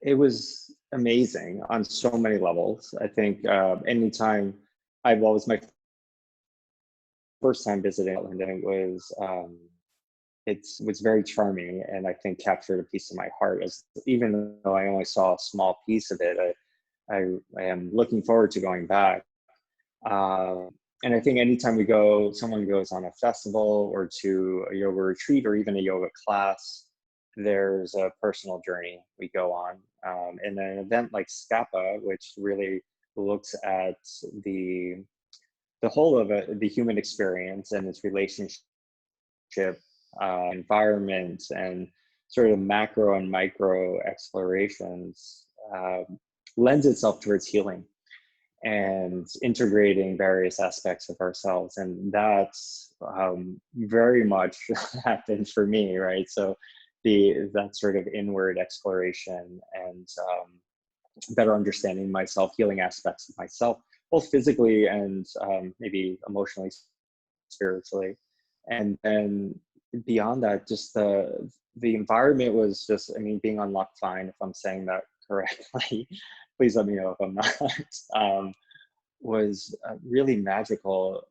it was amazing on so many levels. I think anytime I've always my first time visiting Scotland, and it was it was very charming, and I think captured a piece of my heart. As even though I only saw a small piece of it, I am looking forward to going back. And I think anytime someone goes on a festival or to a yoga retreat or even a yoga class, there's a personal journey we go on. And an event like Scapa, which really looks at the whole of the human experience and its relationship, environment, and sort of macro and micro explorations, lends itself towards healing and integrating various aspects of ourselves. And that's very much happened for me, right? So that sort of inward exploration and better understanding myself, healing aspects of myself, both physically and maybe emotionally, spiritually. And then beyond that, just the environment was just, I mean, being on Loch Fyne, if I'm saying that correctly, please let me know if I'm not, was really magical.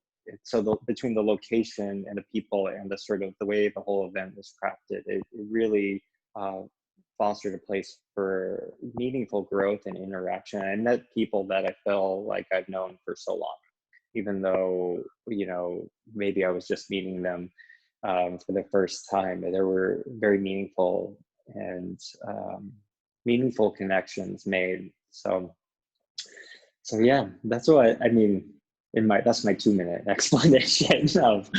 So between the location and the people and the sort of the way the whole event was crafted, it really fostered a place for meaningful growth and interaction. I met people that I feel like I've known for so long, even though, you know, maybe I was just meeting them for the first time. There were very meaningful and meaningful connections made. So yeah, that's what I mean. That's my 2-minute explanation of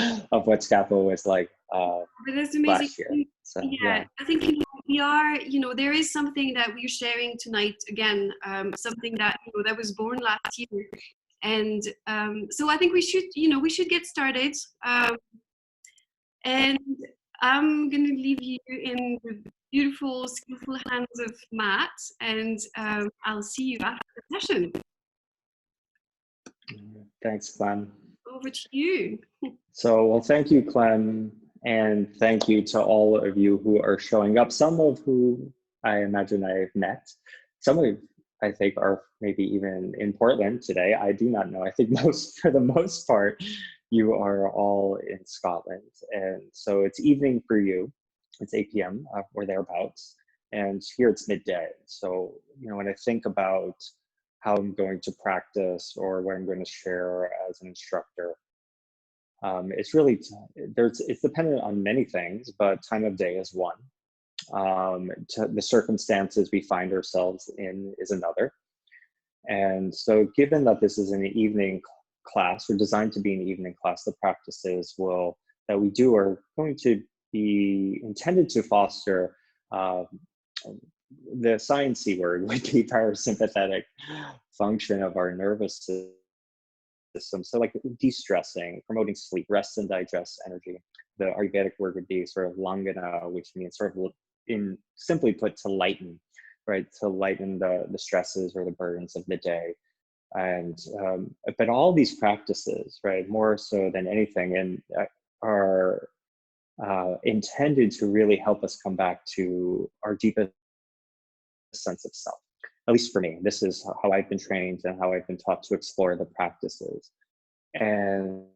what Scapa was like But that's amazing. last year. So yeah, I think we are, there is something that we're sharing tonight again, something that that was born last year, and so I think we should get started. And I'm gonna leave you in the beautiful, skillful hands of Matt, and I'll see you after the session. thanks, Clem. Over to you. So, well, thank you, Clem, and thank you to all of you who are showing up, some of who I imagine I've met, some of I think are maybe even in Portland today. I do not know. I think for the most part, you are all in Scotland. And so it's evening for you. It's 8 p.m. Or thereabouts. And here it's midday. So, when I think about how I'm going to practice or what I'm going to share as an instructor, it's really, it's dependent on many things, but time of day is one. The circumstances we find ourselves in is another. And so given that this is an evening class, or designed to be an evening class, the practices that we do are going to be intended to foster the sciencey word would be parasympathetic function of our nervous system. So like de-stressing, promoting sleep, rest and digest energy. The Ayurvedic word would be sort of langana, which means sort of, simply put, to lighten, right? To lighten the stresses or the burdens of the day. And but all these practices, right, more so than anything, and are intended to really help us come back to our deepest sense of self. At least for me, this is how I've been trained and how I've been taught to explore the practices. And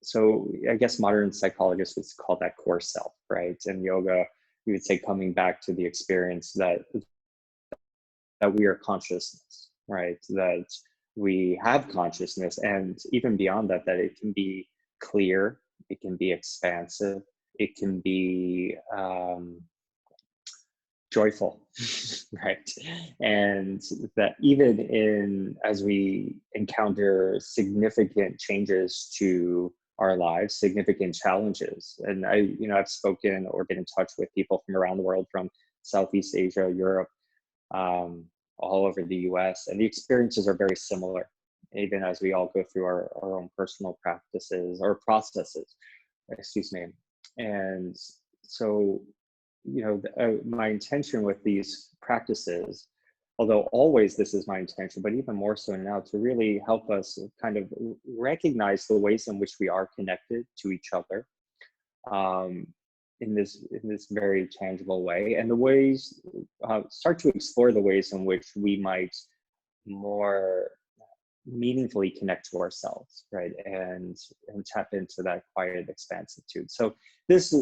so I guess modern psychologists would call that core self, right? And yoga, we would say coming back to the experience that we are consciousness, right? That we have consciousness, and even beyond that, that it can be clear, it can be expansive, it can be joyful, right? And that even as we encounter significant changes to our lives, significant challenges, and I've spoken or been in touch with people from around the world, from Southeast Asia, Europe, all over the US, and the experiences are very similar, even as we all go through our own personal practices or processes, excuse me. And so, my intention with these practices, although always this is my intention, but even more so now, to really help us kind of recognize the ways in which we are connected to each other, in this very tangible way, and the ways start to explore the ways in which we might more meaningfully connect to ourselves, right, and tap into that quiet expansitude. So this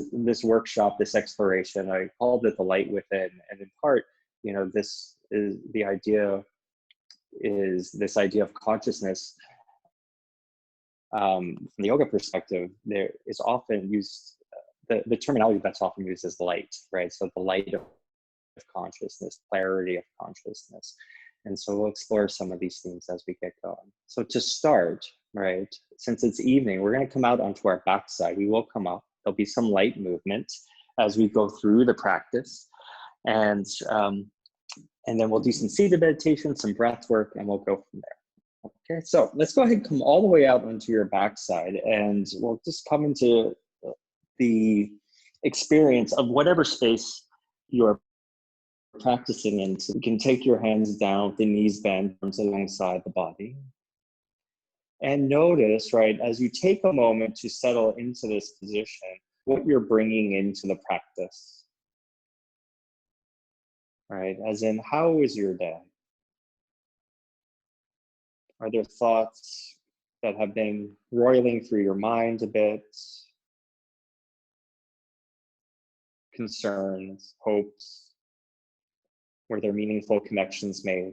workshop, this exploration, I called it the light within, and in part, you know, this is the idea, is this idea of consciousness. From the yoga perspective, there is often used the terminology that's often used is light, right? So the light of consciousness, clarity of consciousness. And so we'll explore some of these themes as we get going. So to start, right, since it's evening, we're going to come out onto our backside. We will come up. There'll be some light movement as we go through the practice. And then we'll do some seated meditation, some breath work, and we'll go from there. Okay, so let's go ahead and come all the way out onto your backside, and we'll just come into the experience of whatever space you're practicing in. So you can take your hands down, the knees bent, arms alongside the body. And notice, right, as you take a moment to settle into this position, what you're bringing into the practice. Right, as in, how is your day? Are there thoughts that have been roiling through your mind a bit? Concerns, hopes? Were there meaningful connections made?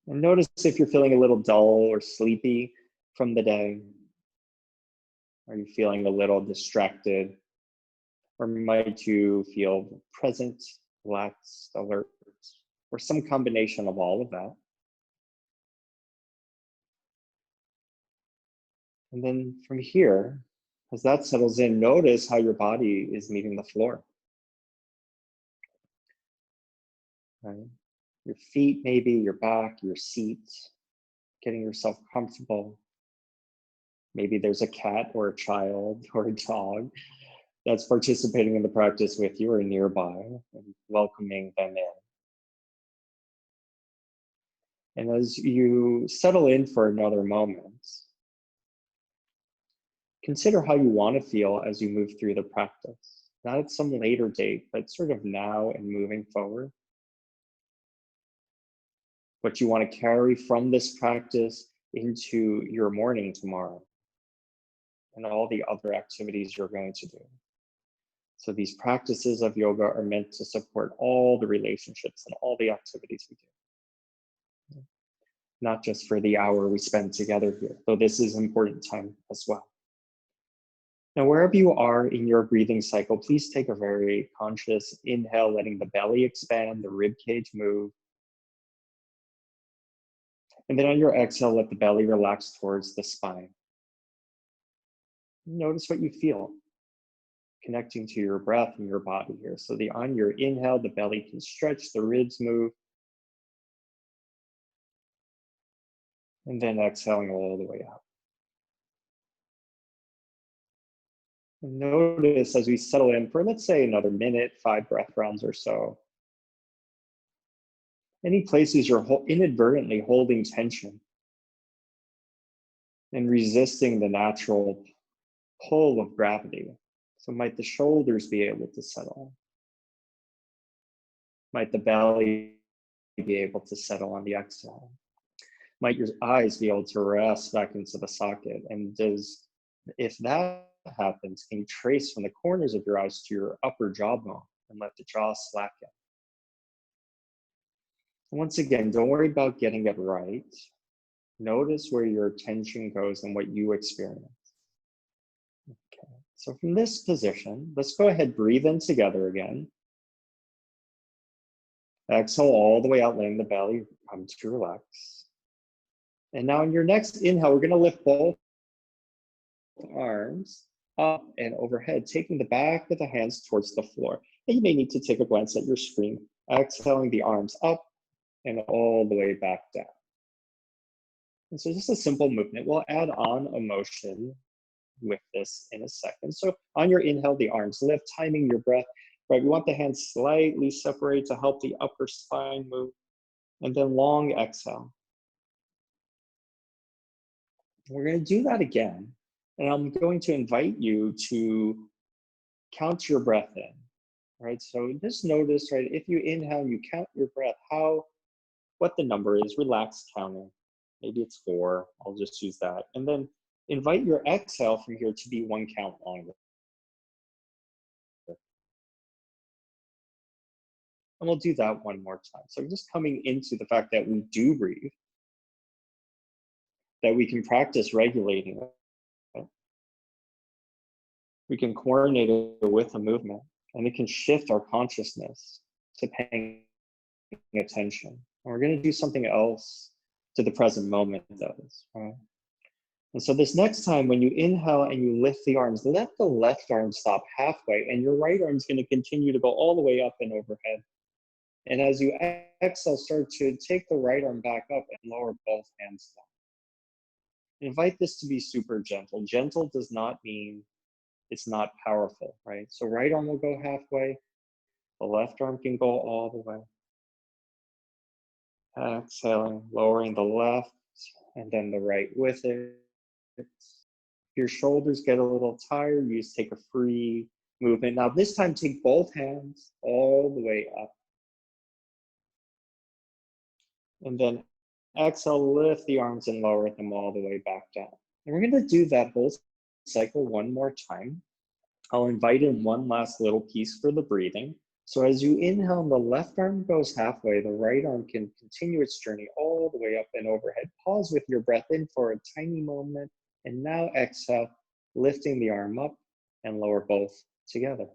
And notice if you're feeling a little dull or sleepy from the day. Are you feeling a little distracted? Or might you feel present, relaxed, alert, or some combination of all of that? And then from here, as that settles in, notice how your body is meeting the floor. Right? Your feet, maybe, your back, your seat, getting yourself comfortable. Maybe there's a cat or a child or a dog that's participating in the practice with you or nearby, and welcoming them in. And as you settle in for another moment, consider how you want to feel as you move through the practice. Not at some later date, but sort of now and moving forward. What you want to carry from this practice into your morning tomorrow and all the other activities you're going to do. So these practices of yoga are meant to support all the relationships and all the activities we do. Not just for the hour we spend together here, though this is important time as well. Now, wherever you are in your breathing cycle, please take a very conscious inhale, letting the belly expand, the rib cage move. And then on your exhale, let the belly relax towards the spine. Notice what you feel, connecting to your breath and your body here. So on your inhale, the belly can stretch, the ribs move. And then exhaling all the way out. And notice as we settle in for, let's say, another minute, 5 breath rounds or so, any places you're inadvertently holding tension and resisting the natural pull of gravity. So might the shoulders be able to settle? Might the belly be able to settle on the exhale? Might your eyes be able to rest back into the socket? And if that happens, can you trace from the corners of your eyes to your upper jawbone and let the jaw slacken? Once again, don't worry about getting it right. Notice where your attention goes and what you experience. Okay, so from this position, let's go ahead, breathe in together again. Exhale all the way out, letting the belly come to relax. And now in your next inhale, we're going to lift both arms up and overhead, taking the back of the hands towards the floor. And you may need to take a glance at your screen, exhaling the arms up and all the way back down. And so just a simple movement. We'll add on a motion with this in a second. So on your inhale, the arms lift, timing your breath. Right, we want the hands slightly separate to help the upper spine move. And then long exhale. We're going to do that again. And I'm going to invite you to count your breath in, right? So just notice, right, if you inhale, you count your breath, what the number is, relax counting. Maybe it's 4, I'll just use that. And then invite your exhale from here to be 1 count longer. And we'll do that one more time. So just coming into the fact that we do breathe, that we can practice regulating it. We can coordinate it with a movement, and it can shift our consciousness to paying attention. And we're going to do something else to the present moment, does, right? And so this next time, when you inhale and you lift the arms, let the left arm stop halfway, and your right arm is going to continue to go all the way up and overhead. And as you exhale, start to take the right arm back up and lower both hands down. Invite this to be super gentle. Gentle does not mean it's not powerful, right? So right arm will go halfway, the left arm can go all the way. Exhaling, lowering the left and then the right with it. If your shoulders get a little tired, you just take a free movement. Now this time, take both hands all the way up. And then exhale, lift the arms and lower them all the way back down. And we're gonna do that whole cycle one more time. I'll invite in one last little piece for the breathing. So as you inhale, the left arm goes halfway, the right arm can continue its journey all the way up and overhead. Pause with your breath in for a tiny moment, and now exhale, lifting the arm up and lower both together.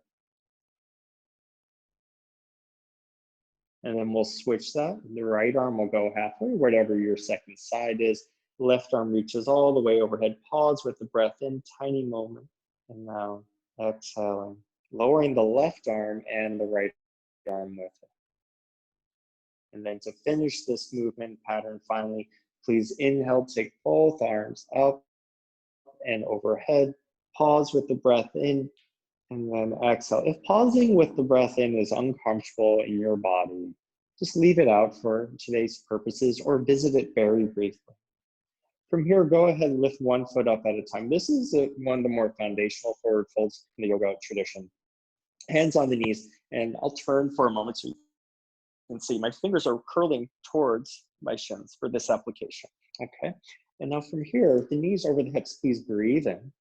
And then we'll switch that. The right arm will go halfway, whatever your second side is. Left arm reaches all the way overhead. Pause with the breath in, tiny moment, and now exhaling, lowering the left arm and the right arm with it. And then to finish this movement pattern, finally, please inhale, take both arms up and overhead. Pause with the breath in, and then exhale. If pausing with the breath in is uncomfortable in your body, just leave it out for today's purposes or visit it very briefly. From here, go ahead and lift one foot up at a time. This is one of the more foundational forward folds in the yoga tradition. Hands on the knees, and I'll turn for a moment so you can see my fingers are curling towards my shins for this application. Okay, and now from here, the knees over the hips, please breathe in.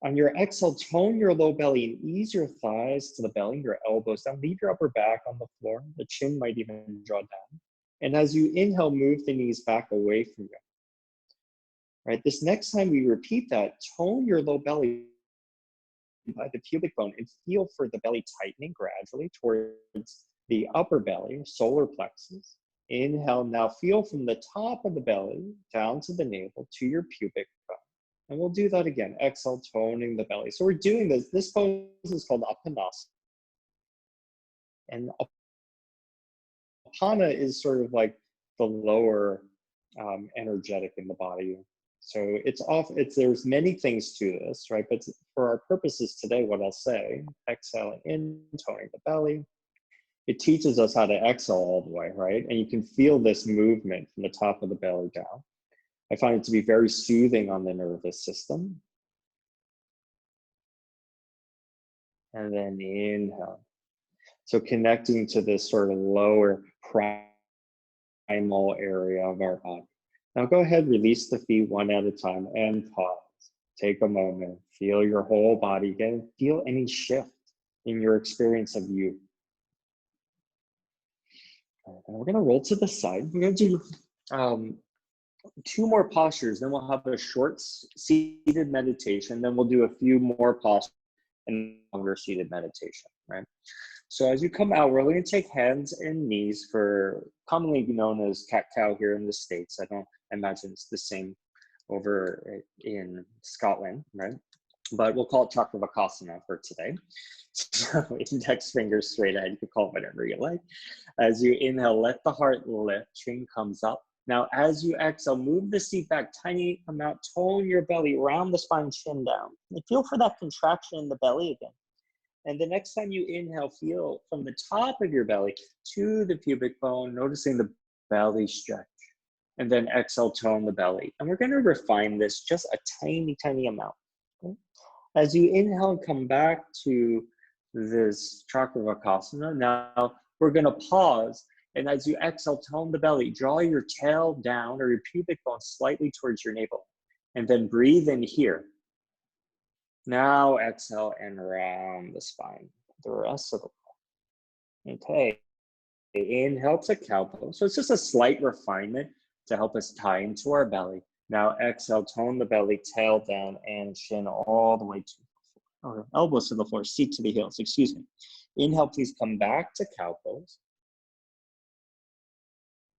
On your exhale, tone your low belly and ease your thighs to the belly, your elbows down. Leave your upper back on the floor. The chin might even draw down. And as you inhale, move the knees back away from you. Right, this next time we repeat that, tone your low belly by the pubic bone and feel for the belly tightening gradually towards the upper belly, solar plexus. Inhale, now feel from the top of the belly down to the navel to your pubic bone. And we'll do that again. Exhale, toning the belly. So we're doing this. This pose is called Apanasana. And Apana is sort of like the lower energetic in the body. So there's many things to this, right? But for our purposes today, what I'll say, exhaling in, toning the belly. It teaches us how to exhale all the way, right? And you can feel this movement from the top of the belly down. I find it to be very soothing on the nervous system. And then inhale. So connecting to this sort of lower primal area of our body. Now go ahead, release the feet one at a time and pause. Take a moment, feel your whole body again. Feel any shift in your experience of you. And we're gonna roll to the side. We're gonna do 2 more postures, then we'll have a short seated meditation, then we'll do a few more postures and longer seated meditation, right? So as you come out, we're going to take hands and knees, for commonly known as cat-cow here in the States. I imagine it's the same over in Scotland, right? But we'll call it Chakravakasana for today. So index fingers straight ahead, you can call it whatever you like. As you inhale, let the heart lift, chin comes up. Now, as you exhale, move the seat back, tiny amount, tone your belly, round the spine, chin down. And feel for that contraction in the belly again. And the next time you inhale, feel from the top of your belly to the pubic bone, noticing the belly stretch. And then exhale, tone the belly. And we're going to refine this just a tiny, tiny amount. Okay? As you inhale and come back to this Chakravakasana, now we're going to pause. And as you exhale, tone the belly, draw your tail down or your pubic bone slightly towards your navel. And then breathe in here. Now exhale and round the spine, the rest of the body. Okay. Inhale to cow pose. So it's just a slight refinement to help us tie into our belly. Now exhale, tone the belly, tail down, and chin all the way to the floor, or elbows to the floor, seat to the heels, excuse me. Inhale, please come back to cow pose.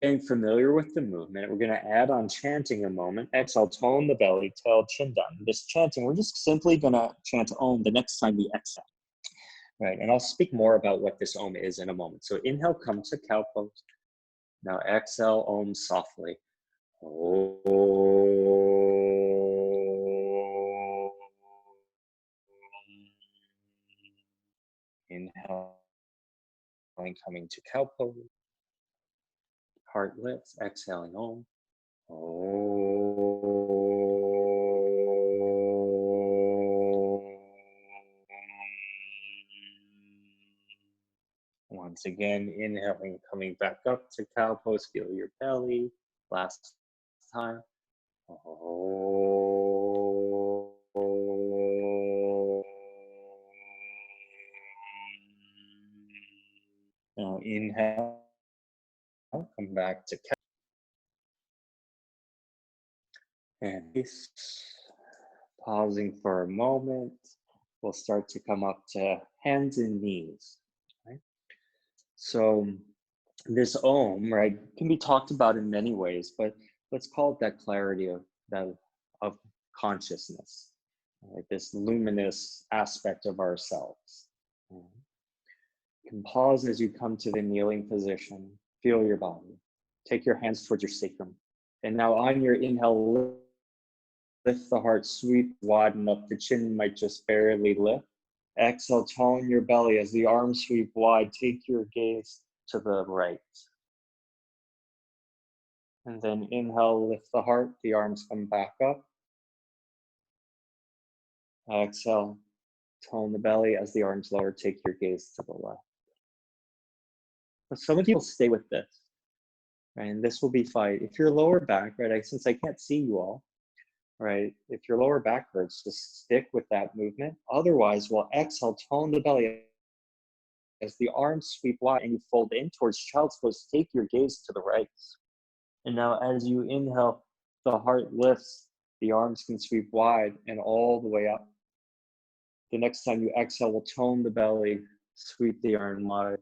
Getting familiar with the movement, we're going to add on chanting a moment. Exhale, tone the belly, tail, chin down. This chanting, we're just simply going to chant Om the next time we exhale. Right, and I'll speak more about what this Om is in a moment. So inhale, come to cow pose. Now exhale, Om softly. Om. Inhale, coming to cow pose. Heart lifts, exhaling Om. Once again, inhaling, coming back up to cow pose, feel your belly. Last time. Now inhale, come back to cow. And pausing for a moment, we'll start to come up to hands and knees. Right? So this Om, right, can be talked about in many ways, but let's call it that clarity of consciousness, right? This luminous aspect of ourselves. You can pause as you come to the kneeling position, feel your body. Take your hands towards your sacrum. And now on your inhale, lift the heart, sweep, widen up. The chin might just barely lift. Exhale, tone your belly as the arms sweep wide. Take your gaze to the right. And then inhale, lift the heart, the arms come back up. Exhale, tone the belly as the arms lower, take your gaze to the left. But some of you will stay with this, right? And this will be fine. If your lower back, right, since I can't see you all, right, if your lower back hurts, just stick with that movement. Otherwise, we'll exhale, tone the belly as the arms sweep wide and you fold in towards child's pose, take your gaze to the right. And now as you inhale, the heart lifts, the arms can sweep wide and all the way up. The next time you exhale, we'll tone the belly, sweep the arm wide,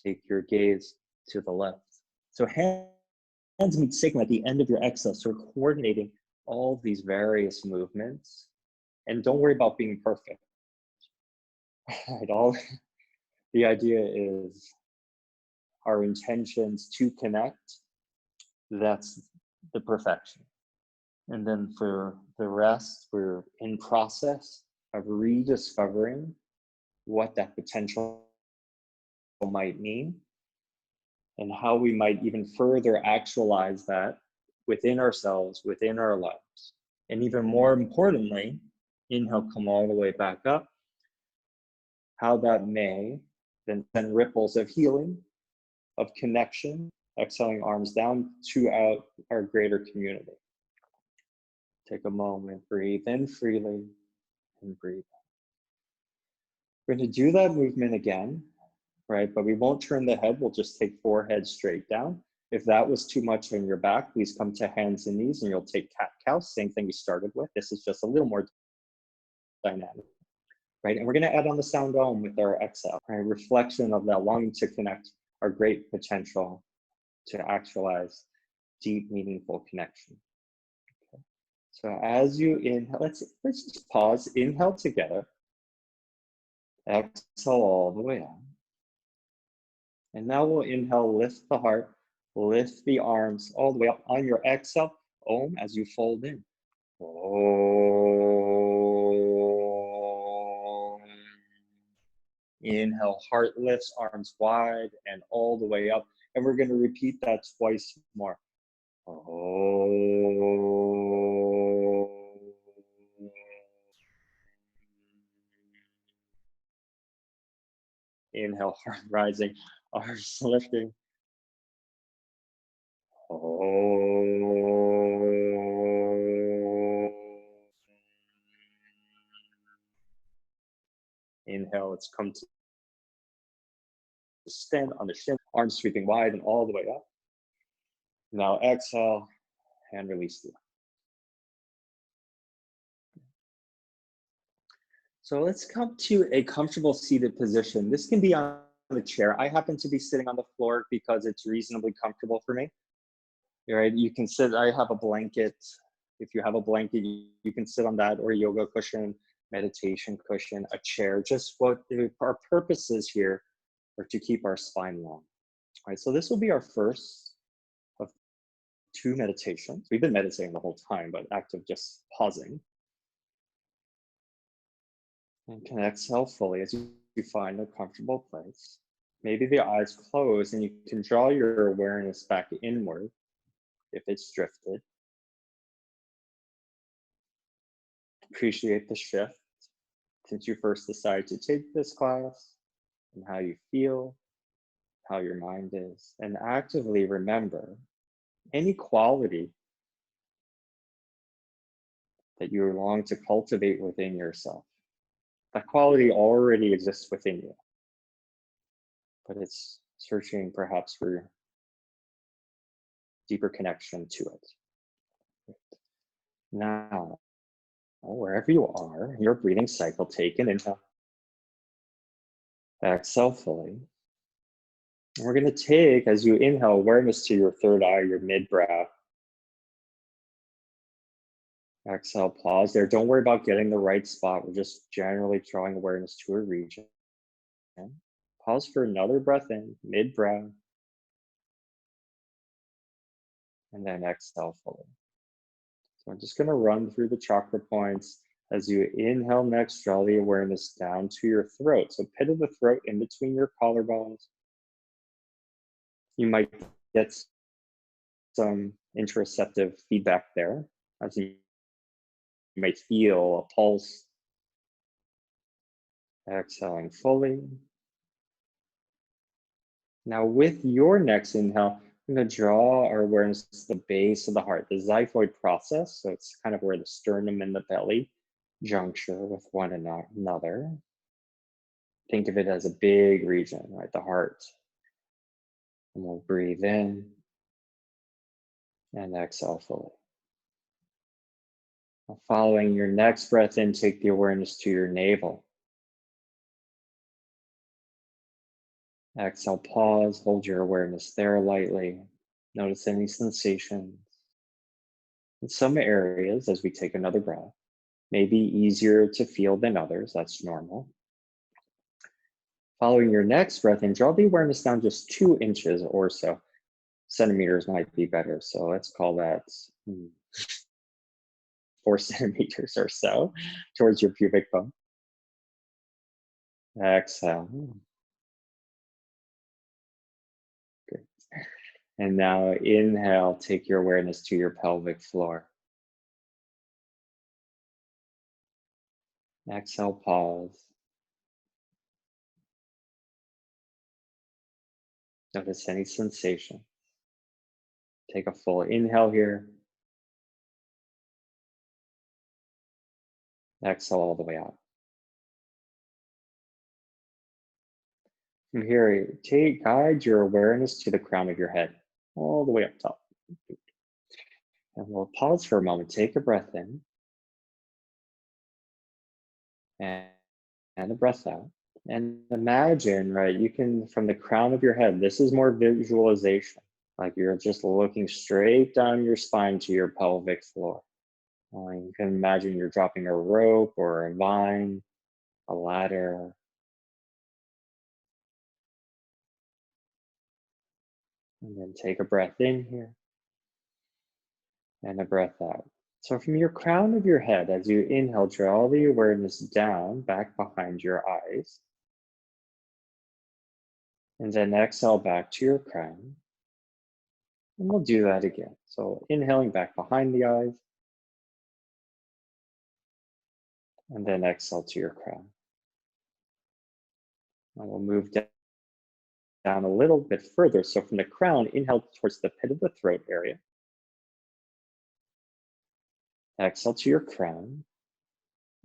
take your gaze to the left. So hands meet sacrum at the end of your exhale. So we're coordinating all these various movements. And don't worry about being perfect. Right? The idea is our intentions to connect. That's the perfection. And then for the rest, we're in process of rediscovering what that potential might mean and how we might even further actualize that within ourselves, within our lives. And even more importantly, inhale, come all the way back up, how that may then send ripples of healing, of connection, exhaling arms down to out our greater community. Take a moment, breathe in freely and breathe out. We're going to do that movement again, right? But we won't turn the head, we'll just take forehead straight down. If that was too much on your back, please come to hands and knees and you'll take cat-cow, same thing we started with. This is just a little more dynamic, right? And we're going to add on the sound Om with our exhale, right? Reflection of that longing to connect, our great potential to actualize deep, meaningful connection. Okay. So as you inhale, let's just pause, inhale together, exhale all the way out. And now we'll inhale, lift the heart, lift the arms all the way up. On your exhale, Om as you fold in. Om. Inhale, heart lifts, arms wide and all the way up. And we're going to repeat that twice more. Oh. Inhale, heart rising, arms lifting. Oh. Inhale, let's come to stand on the shin, arms sweeping wide and all the way up. Now exhale and release the. So let's come to a comfortable seated position. This can be on the chair. I happen to be sitting on the floor because it's reasonably comfortable for me. Right? You can sit, I have a blanket. If you have a blanket, you can sit on that, or a yoga cushion, meditation cushion, a chair. Just what our purposes here are to keep our spine long. All right, so this will be our first of 2 meditations. We've been meditating the whole time, but active just pausing. And can exhale fully as you find a comfortable place. Maybe the eyes close and you can draw your awareness back inward if it's drifted. Appreciate the shift since you first decided to take this class, and how you feel, how your mind is, and actively remember any quality that you long to cultivate within yourself. That quality already exists within you, but it's searching perhaps for deeper connection to it. Now, wherever you are, your breathing cycle, take an inhale, exhale fully. And we're going to take, as you inhale, awareness to your third eye, your mid-brow. Exhale, pause there. Don't worry about getting the right spot. We're just generally drawing awareness to a region. Pause for another breath in, mid-brow. And then exhale fully. So I'm just going to run through the chakra points. As you inhale next, draw the awareness down to your throat. So pit of the throat in between your collarbones. You might get some interoceptive feedback there, as you might feel a pulse. Exhaling fully. Now with your next inhale, we're going to draw our awareness to the base of the heart, the xiphoid process. So it's kind of where the sternum and the belly juncture with one another. Think of it as a big region, right? The heart. And we'll breathe in and exhale fully. Now following your next breath in, take the awareness to your navel. Exhale, pause, hold your awareness there lightly. Notice any sensations. In some areas, as we take another breath, may be easier to feel than others. That's normal. Following your next breath in, draw the awareness down just 2 inches or so. Centimeters might be better. So let's call that 4 centimeters or so towards your pubic bone. Exhale. Good. And now inhale, take your awareness to your pelvic floor. Exhale, pause. Notice any sensation. Take a full inhale here. Exhale all the way out. From here, guide your awareness to the crown of your head, all the way up top. And we'll pause for a moment. Take a breath in and a breath out. And imagine, right, you can, from the crown of your head, this is more visualization, like you're just looking straight down your spine to your pelvic floor. You can imagine you're dropping a rope or a vine, a ladder. And then take a breath in here and a breath out. So from your crown of your head, as you inhale, draw the awareness down, back behind your eyes. And then exhale back to your crown. And we'll do that again. So inhaling back behind the eyes, and then exhale to your crown. And we'll move down a little bit further. So from the crown, inhale towards the pit of the throat area. Exhale to your crown.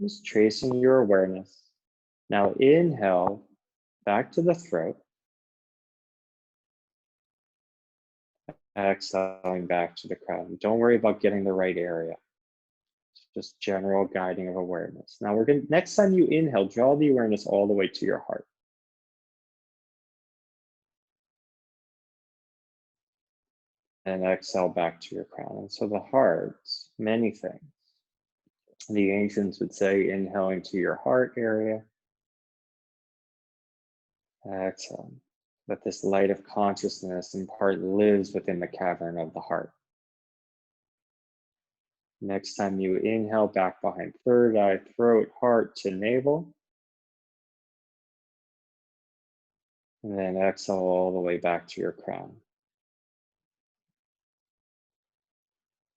Just tracing your awareness. Now inhale back to the throat. Exhaling back to the crown. Don't worry about getting the right area. Just general guiding of awareness. Now next time you inhale, draw the awareness all the way to your heart. And exhale back to your crown. And so the heart, many things. The ancients would say inhaling to your heart area. Exhale. That this light of consciousness in part lives within the cavern of the heart. Next time you inhale, back behind third eye, throat, heart to navel. And then exhale all the way back to your crown.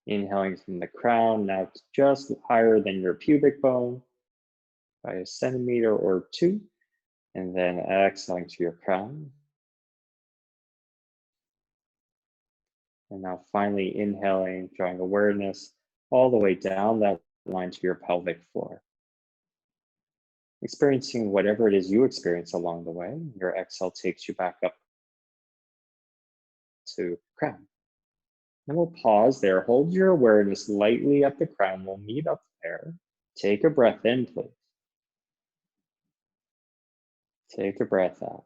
Inhaling from the crown, now just higher than your pubic bone by a centimeter or two. And then exhaling to your crown. And now finally inhaling, drawing awareness all the way down that line to your pelvic floor. Experiencing whatever it is you experience along the way. Your exhale takes you back up to crown. And we'll pause there. Hold your awareness lightly at the crown. We'll meet up there. Take a breath in, please. Take a breath out.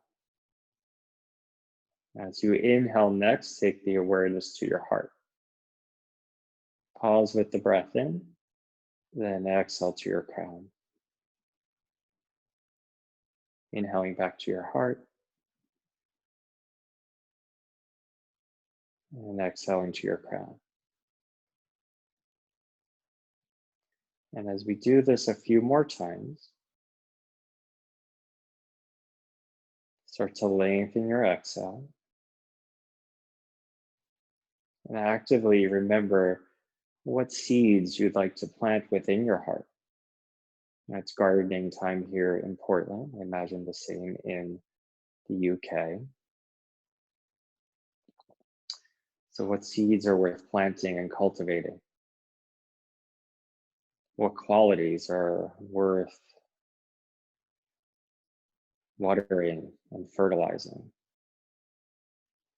As you inhale next, take the awareness to your heart. Pause with the breath in, then exhale to your crown. Inhaling back to your heart. And exhaling to your crown. And as we do this a few more times, start to lengthen your exhale. And actively remember what seeds you'd like to plant within your heart. It's gardening time here in Portland. I imagine the same in the UK. So what seeds are worth planting and cultivating? What qualities are worth watering and fertilizing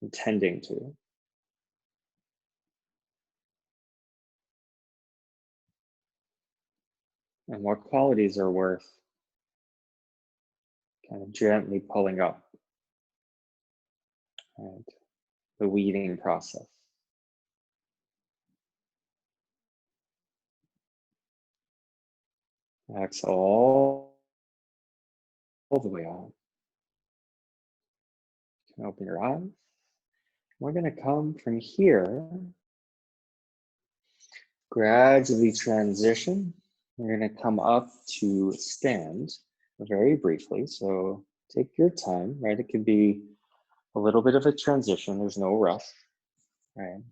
and tending to? And what qualities are worth kind of gently pulling up, and the weeding process. Exhale all the way out. You can open your eyes. We're going to come from here, gradually transition. We're going to come up to stand very briefly. So take your time, right? It could be a little bit of a transition. There's no rush, right?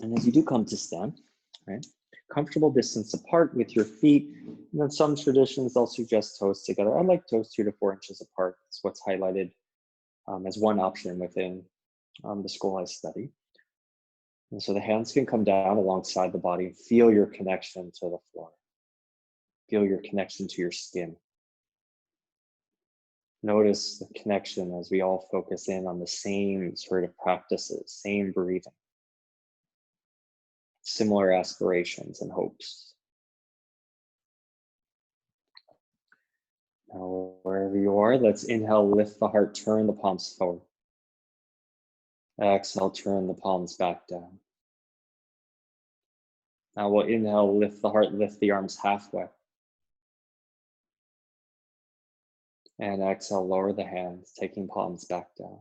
And as you do come to stand, right? Comfortable distance apart with your feet. And in some traditions, they'll suggest toes together. I like toes 2 to 4 inches apart. It's what's highlighted as one option within the school I study. And so the hands can come down alongside the body and feel your connection to the floor. Feel your connection to your skin. Notice the connection as we all focus in on the same sort of practices, same breathing, similar aspirations and hopes. Now, wherever you are, let's inhale, lift the heart, turn the palms forward. Exhale, turn the palms back down. Now we'll inhale, lift the heart, lift the arms halfway. And exhale, lower the hands, taking palms back down.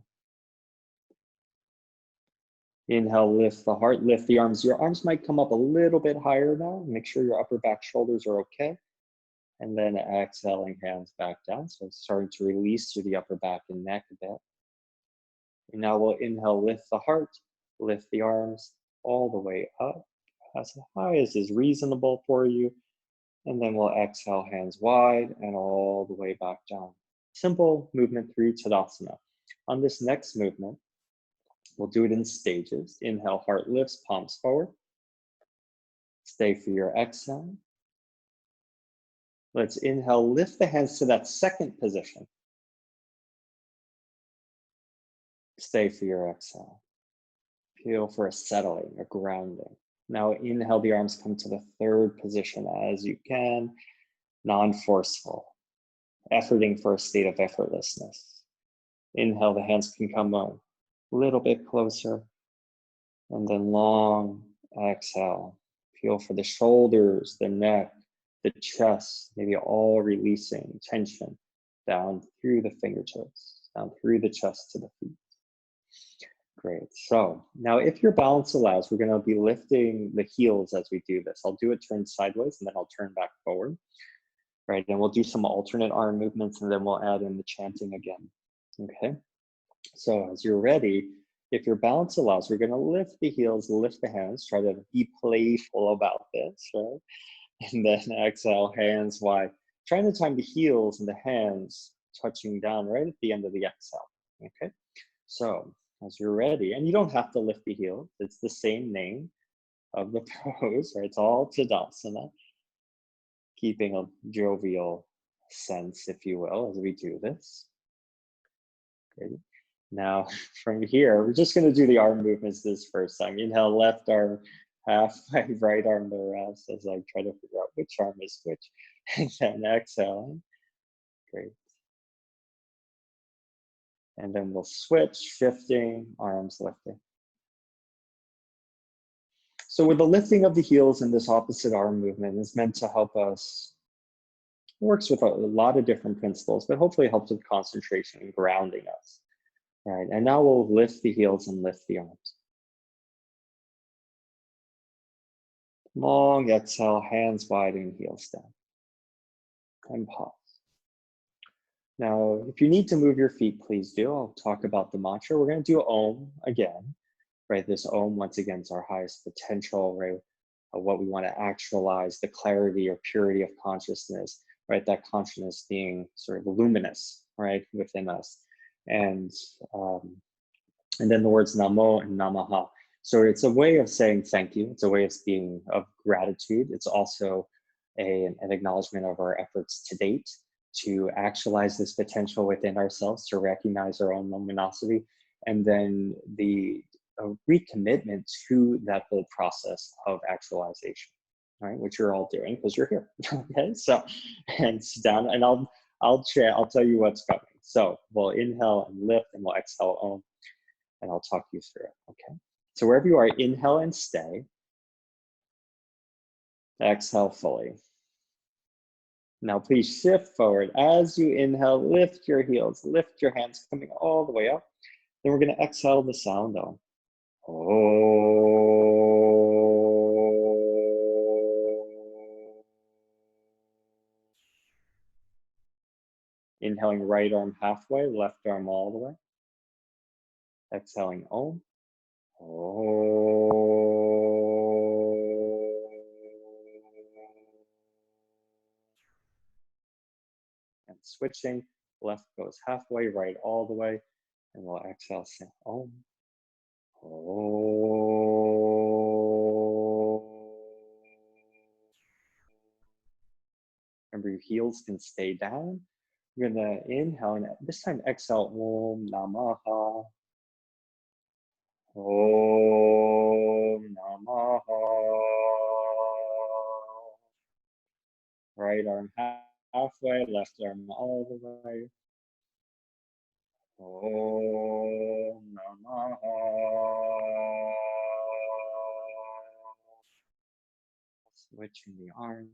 Inhale, lift the heart, lift the arms. Your arms might come up a little bit higher now. Make sure your upper back shoulders are okay. And then exhaling, hands back down. So starting to release through the upper back and neck a bit. And now we'll inhale, lift the heart, lift the arms all the way up, as high as is reasonable for you. And then we'll exhale, hands wide and all the way back down. Simple movement through Tadasana. On this next movement, we'll do it in stages. Inhale, heart lifts, palms forward. Stay for your exhale. Let's inhale, lift the hands to that second position. Stay for your exhale. Feel for a settling, a grounding. Now inhale, the arms come to the third position as you can, non-forceful, efforting for a state of effortlessness. Inhale, the hands can come a little bit closer, and then long exhale. Feel for the shoulders, the neck, the chest, maybe all releasing tension down through the fingertips, down through the chest to the feet. Great. So now if your balance allows, we're going to be lifting the heels as we do this. I'll do it turned sideways and then I'll turn back forward. Right. And we'll do some alternate arm movements and then we'll add in the chanting again. Okay. So as you're ready, if your balance allows, we're going to lift the heels, lift the hands, try to be playful about this, right? And then exhale, hands wide. Trying to time the heels and the hands touching down right at the end of the exhale. Okay. So as you're ready, and you don't have to lift the heels, it's the same name of the pose, right? It's all Tadasana, keeping a jovial sense, if you will, as we do this. Great. Now from here, we're just going to do the arm movements this first time. Inhale, left arm halfway, right arm to rest as I try to figure out which arm is which. And then exhale. Great. And then we'll switch, shifting, arms lifting. So with the lifting of the heels in this opposite arm movement is meant to help us, works with a lot of different principles, but hopefully helps with concentration and grounding us. Right, and now we'll lift the heels and lift the arms. Long exhale, hands wide and heels down. And pause. Now, if you need to move your feet, please do. I'll talk about the mantra. We're going to do Om again, right? This Om, once again, is our highest potential, right? What we want to actualize, the clarity or purity of consciousness, right? That consciousness being sort of luminous, right, within us. And then the words Namo and Namaha. So it's a way of saying thank you. It's a way of being of gratitude. It's also an acknowledgement of our efforts to date to actualize this potential within ourselves, to recognize our own luminosity, and then the recommitment to that whole process of actualization, right? Which you're all doing because you're here. Okay, so hands down, and I'll tell you what's coming. So we'll inhale and lift, and we'll exhale Om. And I'll talk you through it, okay? So wherever you are, inhale and stay. Exhale fully. Now please shift forward. As you inhale, lift your heels, lift your hands, coming all the way up. Then we're gonna exhale the sound on. Inhaling right arm halfway, left arm all the way. Exhaling Om. And switching, left goes halfway, right all the way, and we'll exhale, say Om. Remember, your heels can stay down. You're gonna inhale, and this time exhale, Om Namaha. Om Namaha. Right arm halfway, left arm all the way. Om Namaha. Switching the arms.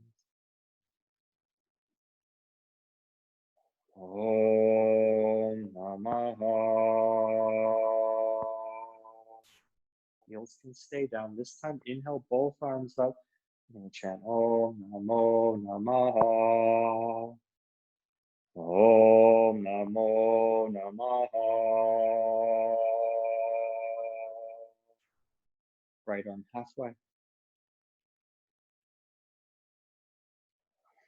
Om Namaha. Heels can stay down. This time, inhale both arms up. I'm going to chant Om Namo Namaha. Om Namo Namaha. Right arm halfway.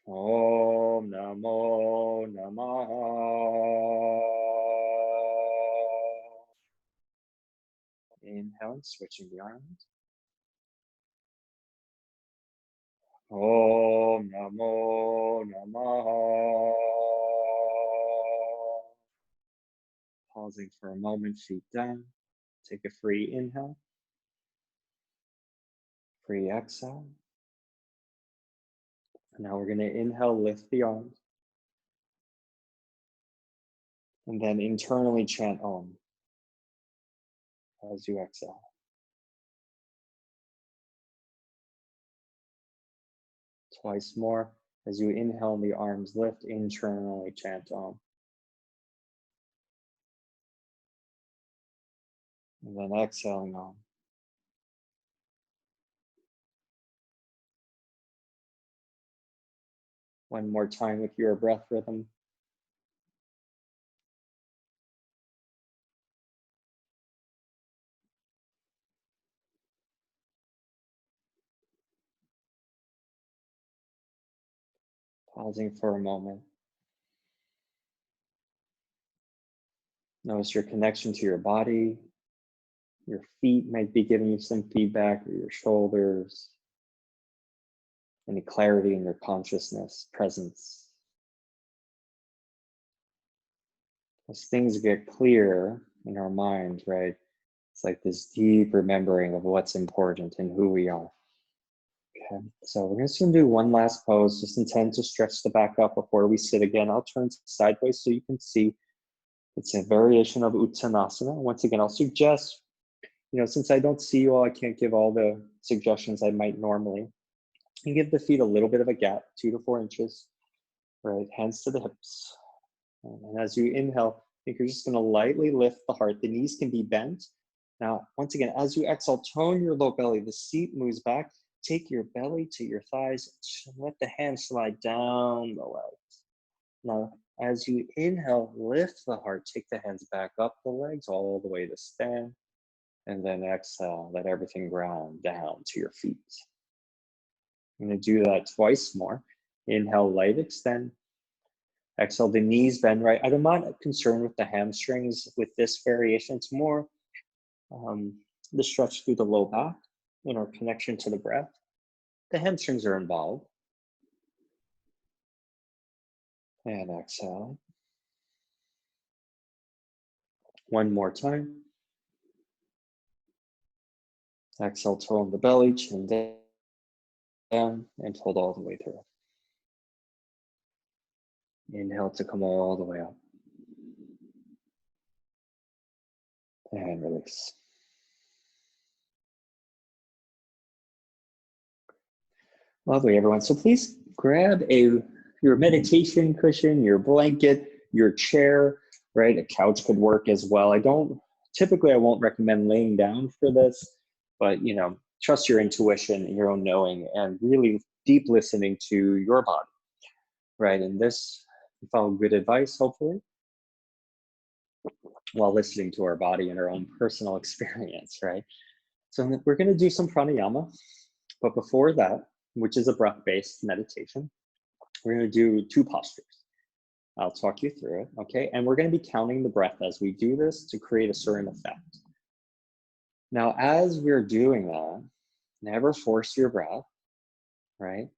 Om Namo Namaha. Inhale, switching the arms. Om Namo Namaha. Pausing for a moment, feet down. Take a free inhale. Free exhale. Now we're going to inhale, lift the arms. And then internally chant Om as you exhale. Twice more. As you inhale, the arms lift, internally chant Om. And then exhaling Om. One more time with your breath rhythm. Pausing for a moment. Notice your connection to your body. Your feet might be giving you some feedback, or your shoulders. Any clarity in your consciousness, presence. As things get clear in our mind, right? It's like this deep remembering of what's important and who we are. Okay, so we're just gonna do one last pose. Just intend to stretch the back up before we sit again. I'll turn sideways so you can see it's a variation of Uttanasana. Once again, I'll suggest, since I don't see you all, I can't give all the suggestions I might normally. You give the feet a little bit of a gap, 2 to 4 inches, right? Hands to the hips. And as you inhale, I think you're just gonna lightly lift the heart. The knees can be bent. Now, once again, as you exhale, tone your low belly. The seat moves back. Take your belly to your thighs. Let the hands slide down the legs. Now, as you inhale, lift the heart. Take the hands back up the legs all the way to stand. And then exhale, let everything ground down to your feet. I'm gonna do that twice more. Inhale, light extend. Exhale, the knees bend, right? I'm not concerned with the hamstrings with this variation. It's more the stretch through the low back and our connection to the breath. The hamstrings are involved. And exhale. One more time. Exhale, tone the belly, chin down, and hold all the way through. Inhale to come all the way up. And release. Lovely, everyone. So please grab your meditation cushion, your blanket, your chair, right? A couch could work as well. I won't recommend laying down for this, but trust your intuition and your own knowing and really deep listening to your body, right? And this, you follow good advice, hopefully, while listening to our body and our own personal experience, right? So we're going to do some pranayama, but before that, which is a breath-based meditation, we're going to do 2 postures. I'll talk you through it, okay? And we're going to be counting the breath as we do this to create a certain effect. Now, as we're doing that, never force your breath, right?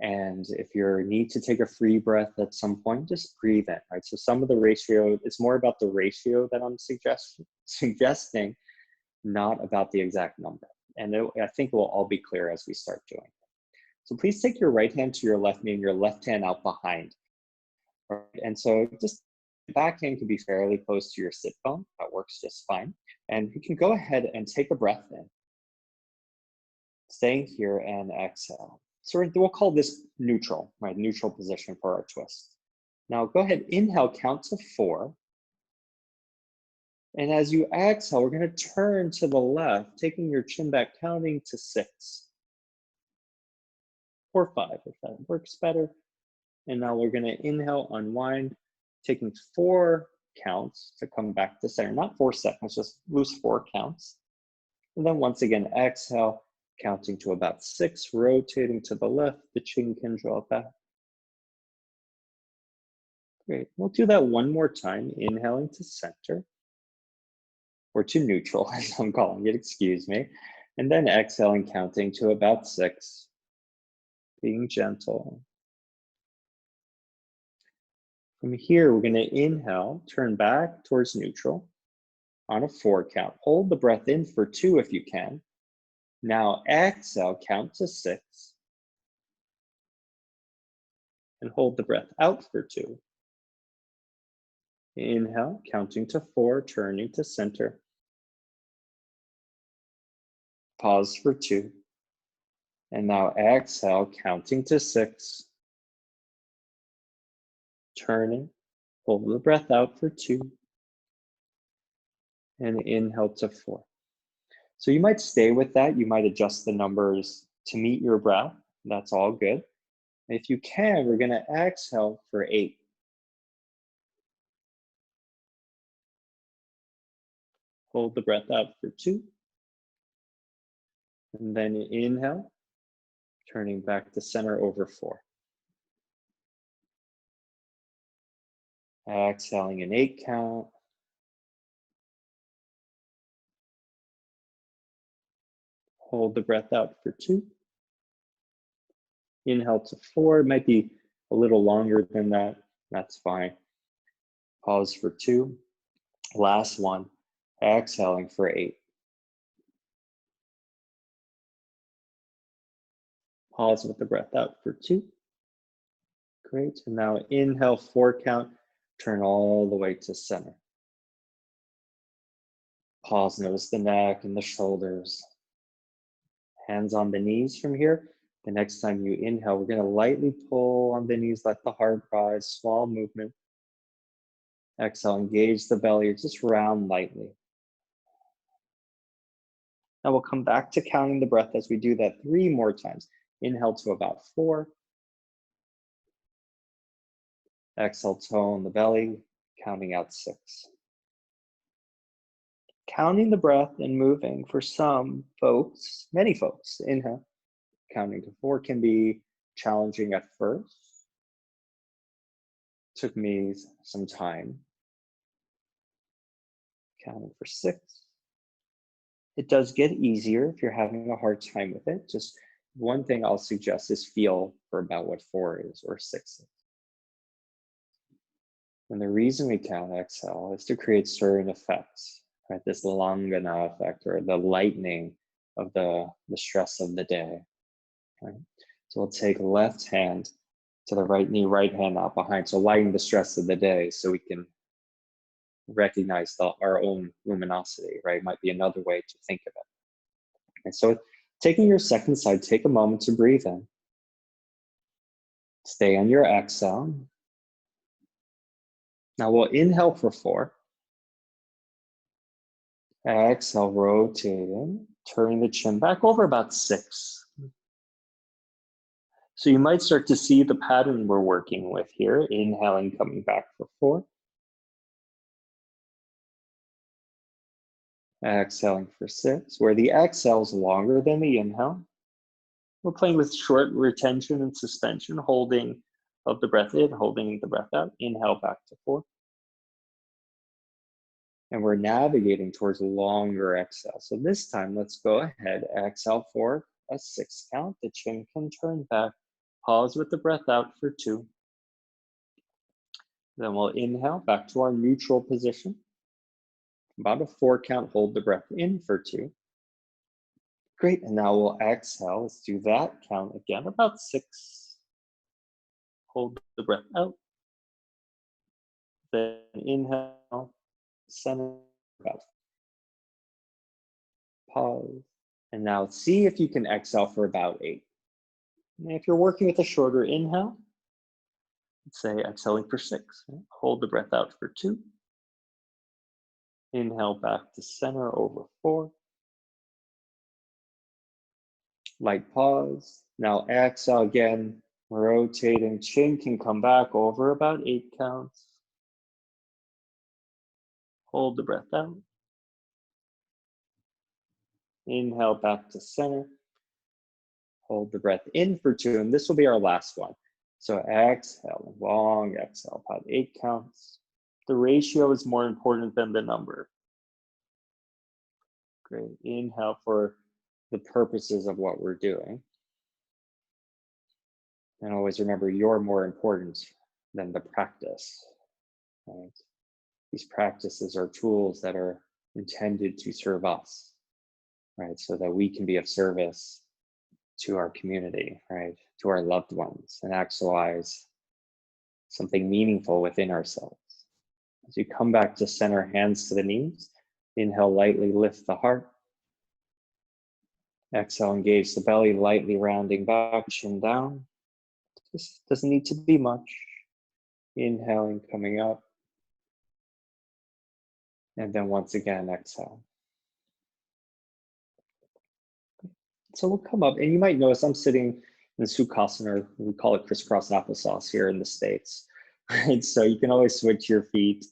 And if you need to take a free breath at some point, just breathe in, right? So some of the ratio, it's more about the ratio that I'm suggesting, not about the exact number. And I think it will all be clear as we start doing it. So please take your right hand to your left knee and your left hand out behind. Right? And so just the back hand can be fairly close to your sit bone. That works just fine. And you can go ahead and take a breath in. Staying here and exhale. So we'll call this neutral, right? Neutral position for our twist. Now go ahead, inhale, count to 4. And as you exhale, we're going to turn to the left, taking your chin back, counting to 6. Or 5, if that works better. And now we're going to inhale, unwind, taking 4 counts to come back to center. Not 4 seconds, just loose 4 counts. And then once again, exhale, counting to about 6, rotating to the left, the chin can draw back. Great, we'll do that one more time, inhaling to center, or to neutral, as I'm calling it, excuse me. And then exhaling, counting to about 6, being gentle. From here, we're gonna inhale, turn back towards neutral on a 4 count. Hold the breath in for 2 if you can. Now exhale, count to 6. And hold the breath out for 2. Inhale, counting to 4, turning to center. Pause for 2. And now exhale, counting to 6. Turning, hold the breath out for 2. And inhale to 4. So you might stay with that. You might adjust the numbers to meet your breath. That's all good. If you can, we're gonna exhale for 8. Hold the breath out for 2. And then inhale, turning back to center over 4. Exhaling an 8 count. Hold the breath out for 2. Inhale to 4. It might be a little longer than that. That's fine. Pause for 2. Last one. Exhaling for 8. Pause with the breath out for 2. Great. And now inhale, 4 count. Turn all the way to center. Pause, notice the neck and the shoulders. Hands on the knees from here. The next time you inhale, we're gonna lightly pull on the knees, let the heart rise, small movement. Exhale, engage the belly, or just round lightly. Now we'll come back to counting the breath as we do that 3 more times. Inhale to about 4. Exhale, tone the belly, counting out 6. Counting the breath and moving for some folks, many folks, inhale, counting to 4 can be challenging at first. Took me some time. Counting for 6. It does get easier if you're having a hard time with it. Just one thing I'll suggest is feel for about what 4 is or 6 is. And the reason we count exhale is to create certain effects, right? This langana effect, or the lightening of the stress of the day, right? So we'll take left hand to the right knee, right hand out behind. So lighten the stress of the day so we can recognize our own luminosity, right? Might be another way to think of it. And so taking your second side, take a moment to breathe in. Stay on your exhale. Now we'll inhale for 4. Exhale, rotating, turning the chin back over about 6. So you might start to see the pattern we're working with here. Inhaling, coming back for 4. Exhaling for 6, where the exhale is longer than the inhale. We're playing with short retention and suspension, holding of the breath in, holding the breath out. Inhale back to 4. And we're navigating towards a longer exhale. So this time, let's go ahead, exhale for a 6 count. The chin can turn back. Pause with the breath out for 2. Then we'll inhale back to our neutral position. About a 4 count, hold the breath in for 2. Great, and now we'll exhale. Let's do that count again, about 6. Hold the breath out. Then inhale, center, out. Pause. And now see if you can exhale for about 8. And if you're working with a shorter inhale, let's say exhaling for 6. Hold the breath out for 2. Inhale back to center over 4. Light pause. Now exhale again, rotating. Chin can come back over about 8 counts. Hold the breath out. Inhale back to center. Hold the breath in for 2, and this will be our last one. So exhale, long exhale, about 8 counts. The ratio is more important than the number. Great. Inhale for the purposes of what we're doing. And always remember, you're more important than the practice. Right? These practices are tools that are intended to serve us, right? So that we can be of service to our community, right? To our loved ones, and actualize something meaningful within ourselves. As you come back to center, hands to the knees, inhale, lightly lift the heart. Exhale, engage the belly, lightly rounding back, chin down. This doesn't need to be much. Inhaling, coming up. And then once again, exhale. So we'll come up, and you might notice I'm sitting in Sukhasana, or we call it crisscross applesauce here in the States. Right? So you can always switch your feet.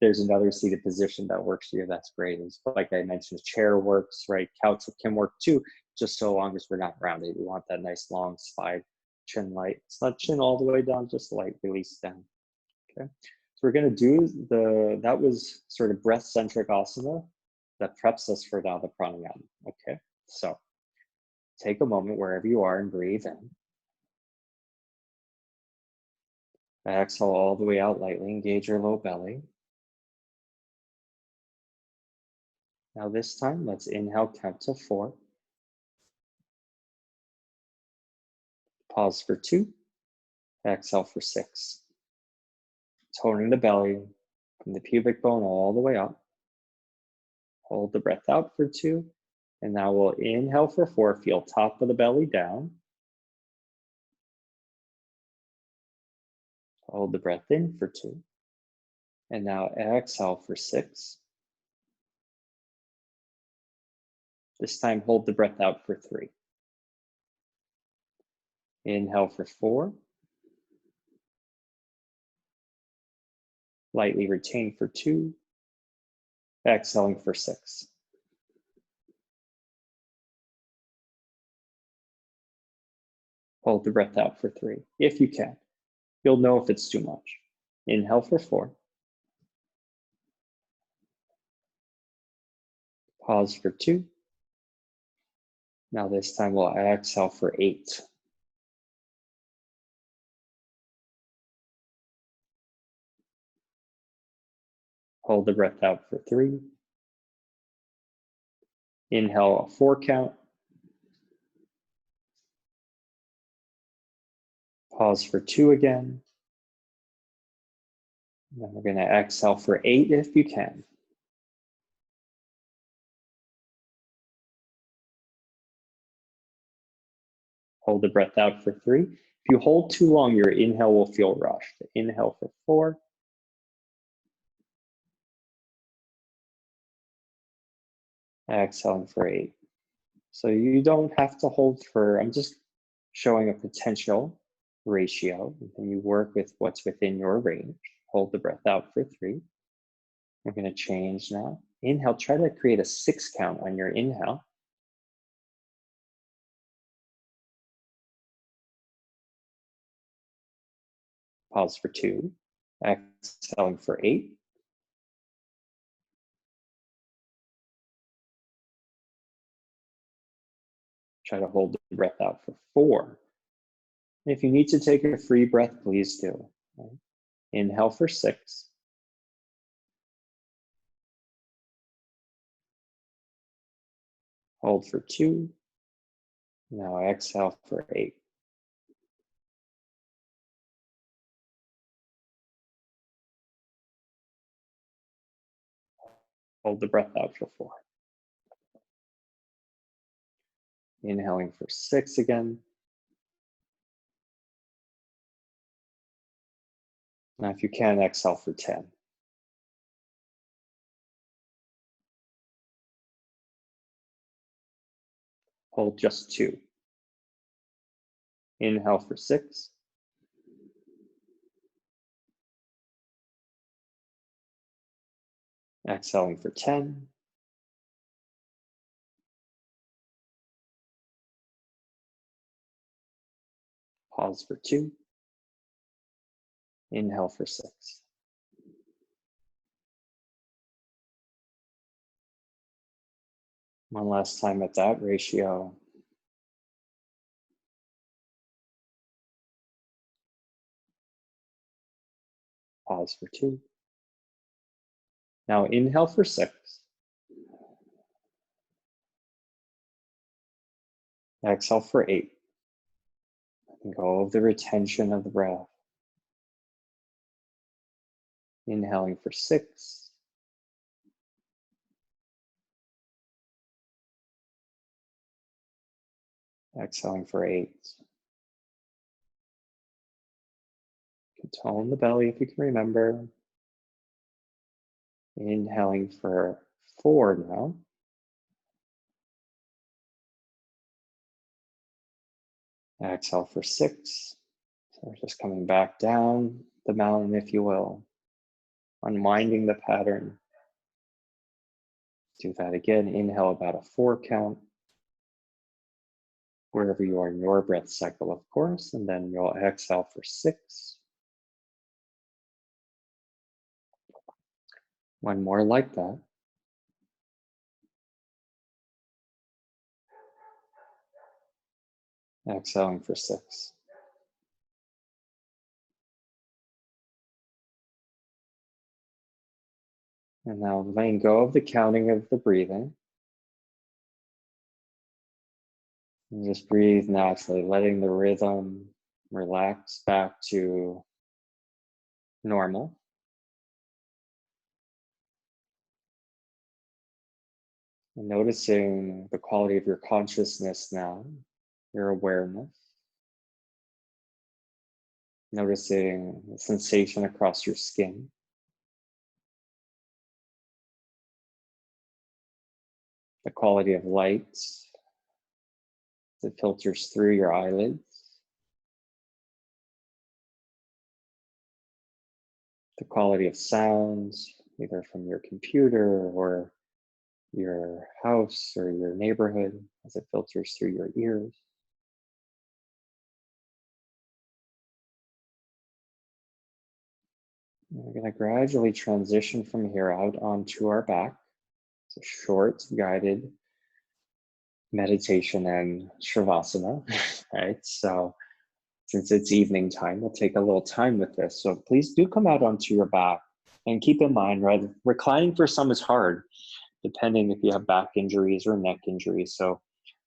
There's another seated position that works for you. That's great. It's like I mentioned, chair works, right? Couch can work too, just so long as we're not rounded. We want that nice long spine, chin light. It's not chin all the way down, just light release down. Okay. So we're going to do that was sort of breath-centric asana that preps us for now the pranayama. Okay. So take a moment wherever you are and breathe in. Exhale all the way out lightly. Engage your low belly. Now this time, let's inhale, count to 4. Pause for 2. Exhale for 6. Toning the belly from the pubic bone all the way up. Hold the breath out for 2. And now we'll inhale for 4. Feel top of the belly down. Hold the breath in for 2. And now exhale for 6. This time, hold the breath out for 3. Inhale for 4. Lightly retain for 2. Exhaling for 6. Hold the breath out for 3, if you can. You'll know if it's too much. Inhale for 4. Pause for 2. Now this time we'll exhale for 8. Hold the breath out for 3. Inhale a 4 count. Pause for 2 again. Then we're going to exhale for 8 if you can. Hold the breath out for 3. If you hold too long, your inhale will feel rushed. Inhale for 4. Exhaling for 8. So you don't have to hold for, I'm just showing a potential ratio, and you work with what's within your range. Hold the breath out for 3. We're going to change now. Inhale, try to create a 6 count on your inhale. Pause for 2. Exhaling for 8. Try to hold the breath out for 4. If you need to take a free breath, please do. Okay. Inhale for 6. Hold for 2. Now exhale for 8. Hold the breath out for 4. Inhaling for 6 again. Now if you can, exhale for 10. Hold just 2. Inhale for 6. Exhaling for 10. Pause for 2. Inhale for 6. One last time at that ratio. Pause for 2. Now inhale for 6. Exhale for 8. And go of the retention of the breath. Inhaling for 6. Exhaling for 8. You can tone the belly if you can remember. Inhaling for 4 now. Exhale for 6. So we're just coming back down the mountain, if you will. Unwinding the pattern. Do that again. Inhale about a 4 count. Wherever you are in your breath cycle, of course. And then you'll exhale for 6. One more like that. Exhaling for 6. And now letting go of the counting of the breathing. And just breathe naturally, letting the rhythm relax back to normal. And noticing the quality of your consciousness now, your awareness. Noticing the sensation across your skin. The quality of light that filters through your eyelids. The quality of sounds, either from your computer or your house or your neighborhood as it filters through your ears. And we're going to gradually transition from here out onto our back. It's a short, guided meditation and shavasana, right? So since it's evening time, we'll take a little time with this. So please do come out onto your back and keep in mind, right, reclining for some is hard, depending if you have back injuries or neck injuries. So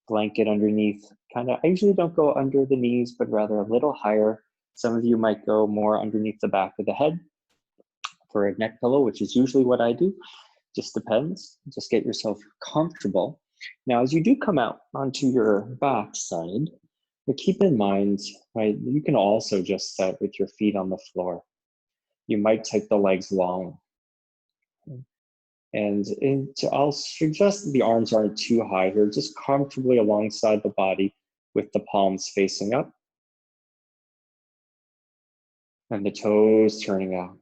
blanket underneath, I usually don't go under the knees, but rather a little higher. Some of you might go more underneath the back of the head for a neck pillow, which is usually what I do. Just depends. Just get yourself comfortable. Now, as you do come out onto your back side, but keep in mind, right, you can also just sit with your feet on the floor. You might take the legs long. And I'll suggest the arms aren't too high here, just comfortably alongside the body with the palms facing up and the toes turning out.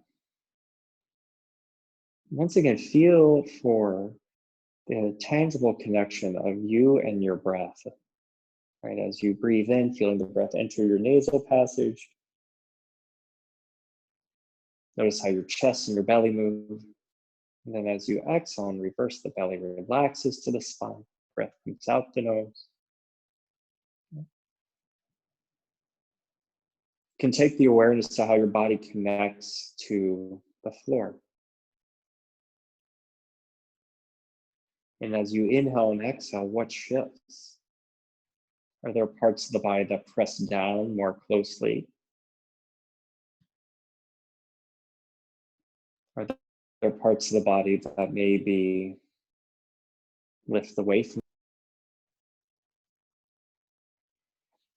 Once again, feel for the tangible connection of you and your breath. Right, as you breathe in, feeling the breath enter your nasal passage. Notice how your chest and your belly move. And then as you exhale and reverse, the belly relaxes to the spine. Breath comes out the nose. You can take the awareness to how your body connects to the floor. And as you inhale and exhale, what shifts? Are there parts of the body that press down more closely? Are there parts of the body that maybe lift away from?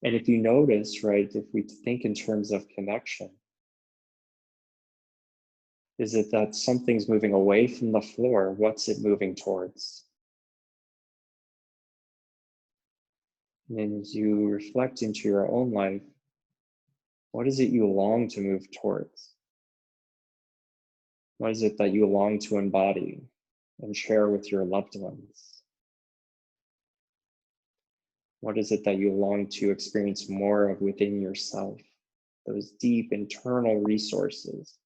And if you notice, right, if we think in terms of connection, is it that something's moving away from the floor? What's it moving towards? And as you reflect into your own life, what is it you long to move towards? What is it that you long to embody and share with your loved ones? What is it that you long to experience more of within yourself? Those deep internal resources.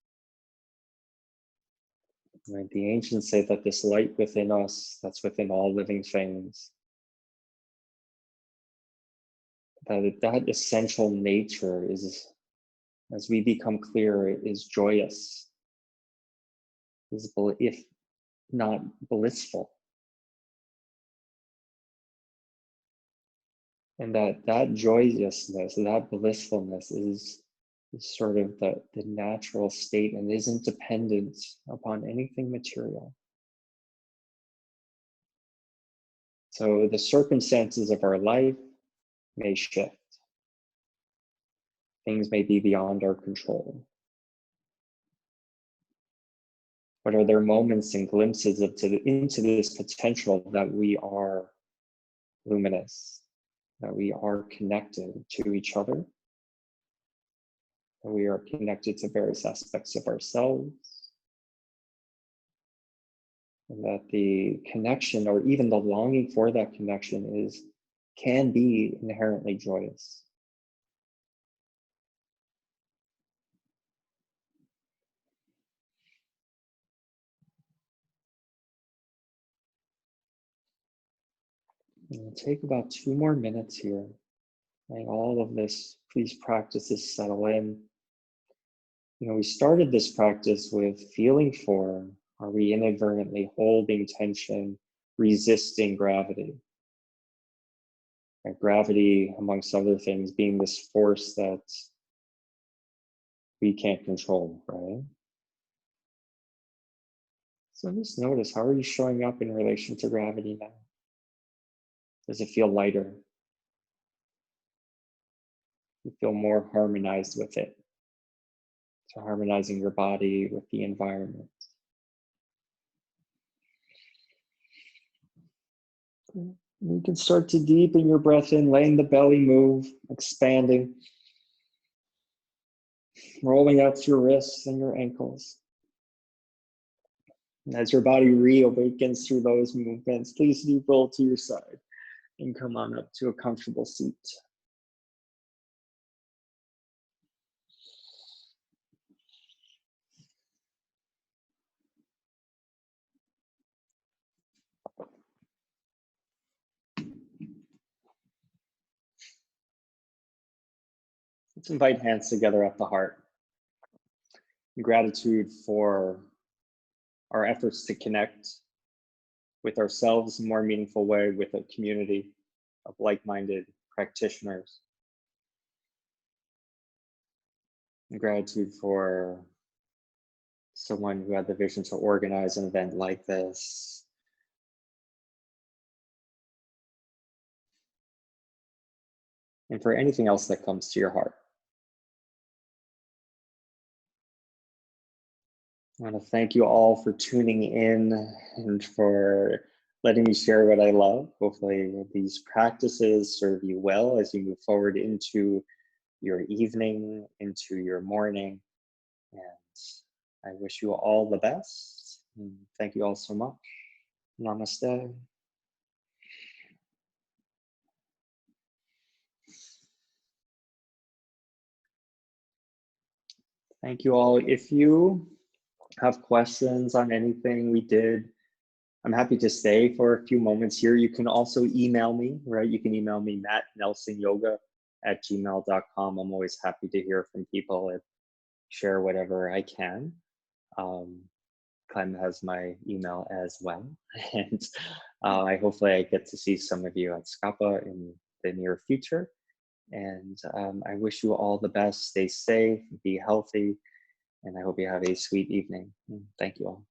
Right? The ancients say that this light within us, that's within all living things, that essential nature is, as we become clearer, is joyous, is, if not blissful. And that joyousness, that blissfulness is sort of the natural state and isn't dependent upon anything material. So the circumstances of our life may shift. Things may be beyond our control. But are there moments and glimpses into this potential that we are luminous, that we are connected to each other, that we are connected to various aspects of ourselves, and that the connection, or even the longing for that connection, can be inherently joyous. And we'll take about 2 more minutes here. Letting all of this, please, practices settle in. You know, we started this practice with feeling for, are we inadvertently holding tension, resisting gravity? And gravity, amongst other things, being this force that we can't control, right? So just notice, how are you showing up in relation to gravity now? Does it feel lighter? You feel more harmonized with it? So harmonizing your body with the environment. You can start to deepen your breath in, letting the belly move, expanding, rolling out your wrists and your ankles. And as your body reawakens through those movements, please do roll to your side and come on up to a comfortable seat. Let's invite hands together at the heart. Gratitude for our efforts to connect with ourselves in a more meaningful way, with a community of like-minded practitioners. And gratitude for someone who had the vision to organize an event like this. And for anything else that comes to your heart. I want to thank you all for tuning in and for letting me share what I love. Hopefully these practices serve you well as you move forward into your evening, into your morning. And I wish you all the best. And thank you all so much. Namaste. Thank you all. If you have questions on anything we did, I'm happy to stay for a few moments here. You can also email me, right? You can email me, mattnelsonyoga@gmail.com. I'm always happy to hear from people and share whatever I can. Clem has my email as well. And hopefully I get to see some of you at Scapa in the near future. And I wish you all the best. Stay safe, be healthy, and I hope you have a sweet evening. Thank you all.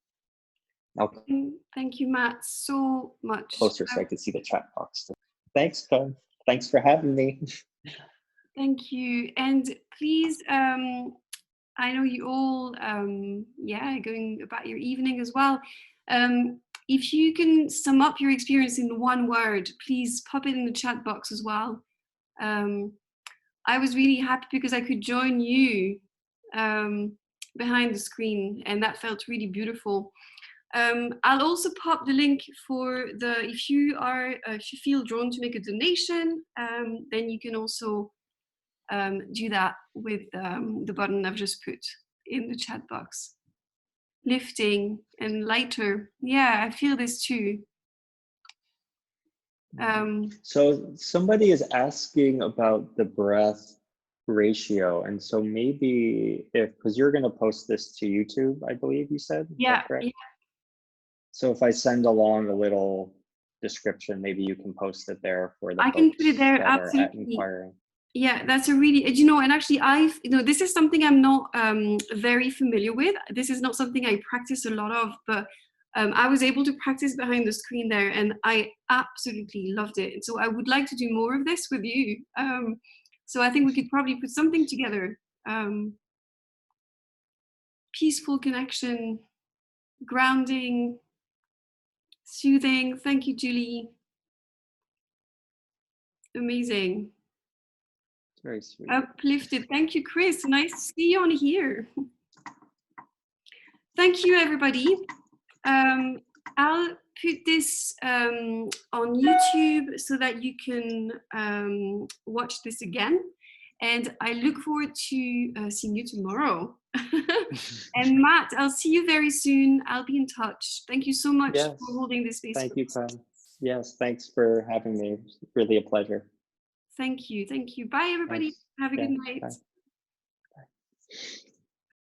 Okay. Thank you, Matt, so much. Closer so I could see the chat box. Thanks, Clem. Thanks for having me. Thank you. And please, I know you all, going about your evening as well. If you can sum up your experience in one word, please pop it in the chat box as well. I was really happy because I could join you behind the screen, and that felt really beautiful. I'll also pop the link for if you feel drawn to make a donation, then you can also do that with the button I've just put in the chat box. Lifting and lighter. Yeah, I feel this too. So somebody is asking about the breath ratio, and so maybe because you're going to post this to YouTube, I believe you said, is that correct? Yeah. So if I send along a little description, maybe you can post it there for the I folks can put it there, that absolutely. are inquiring. Yeah, that's a really, and actually this is something I'm not very familiar with. This is not something I practice a lot of, but I was able to practice behind the screen there and I absolutely loved it. So I would like to do more of this with you. So I think we could probably put something together. Peaceful connection, grounding, soothing. Thank you, Julie. Amazing. Very sweet. Uplifted. Thank you, Chris. Nice to see you on here. Thank you, everybody. I'll put this on YouTube so that you can watch this again. And I look forward to seeing you tomorrow. And Matt, I'll see you very soon. I'll be in touch. Thank you so much for holding this space. Thank you, Pam. Yes, thanks for having me. It's really a pleasure. Thank you. Thank you. Bye, everybody. Thanks. Have a good night. Bye. Bye.